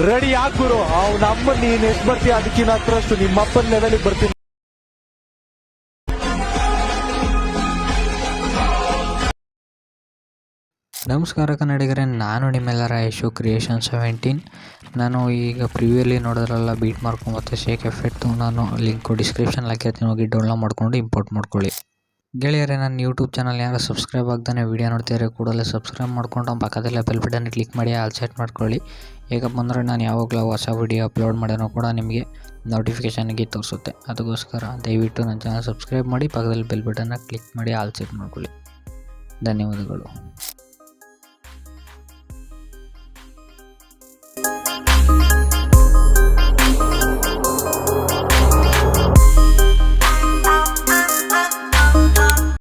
Ready ಆಗ್ಬಿರು. ಅವ್ನ ಅಮ್ಮ ನೀನ್ ಎಷ್ಟು ಬರ್ತೀಯ ಅದಕ್ಕಿಂತ ಹತ್ರಷ್ಟು ನಿಮ್ಮಪ್ಪನ ಲೆವೆಲ್ಗೆ ಬರ್ತೀನಿ. ನಮಸ್ಕಾರ ಕನ್ನಡಿಗರೇ, ನಾನು ನಿಮ್ಮೆಲ್ಲರ ಯಶು ಕ್ರಿಯೇಷನ್ 17. ನಾನು ಈಗ ಪ್ರಿವ್ಯೂಲಿ ನೋಡೋದ್ರಲ್ಲ ಬೀಟ್ ಮಾರ್ಕು ಮತ್ತು ಶೇಕ್ ಎಫೆಕ್ಟು. ನಾನು ಲಿಂಕು ಡಿಸ್ಕ್ರಿಪ್ಷನ್ ಹಾಕಿರ್ತೀನಿ, ಹೋಗಿ ಡೌನ್ಲೋಡ್ ಮಾಡ್ಕೊಂಡು ಇಂಪೋರ್ಟ್ ಮಾಡ್ಕೊಳ್ಳಿ. ಗೆಳೆಯರೇ, ನನ್ನ ಯೂಟ್ಯೂಬ್ ಚಾನಲ್ ಯಾರು ಸಬ್ಸ್ಕ್ರೈಬ್ ಆಗ್ತಾನೆ ವೀಡಿಯೋ ನೋಡ್ತಿದ್ದಾರೆ ಕೂಡಲೇ ಸಬ್ಸ್ಕ್ರೈಬ್ ಮಾಡ್ಕೊಂಡು ಪಕ್ಕದಲ್ಲೇ ಬೆಲ್ ಬಟನ್ ಕ್ಲಿಕ್ ಮಾಡಿ ಆಲ್ ಸೆಟ್ ಮಾಡ್ಕೊಳ್ಳಿ. ಹೇಗಪ್ಪ ಅಂದರೆ ನಾನು ಯಾವಾಗಲೂ ಹೊಸ ವೀಡಿಯೋ ಅಪ್ಲೋಡ್ ಮಾಡೋನು ಕೂಡ ನಿಮಗೆ ನೋಟಿಫಿಕೇಷನ್ಗೆ ತೋರಿಸುತ್ತೆ. ಅದಕ್ಕೋಸ್ಕರ ದಯವಿಟ್ಟು ನನ್ನ ಚಾನಲ್ ಸಬ್ಸ್ಕ್ರೈಬ್ ಮಾಡಿ, ಪಕ್ಕದಲ್ಲಿ ಬೆಲ್ ಬಟನ್ನ ಕ್ಲಿಕ್ ಮಾಡಿ ಆಲ್ ಸೆಟ್ ಮಾಡ್ಕೊಳ್ಳಿ. ಧನ್ಯವಾದಗಳು.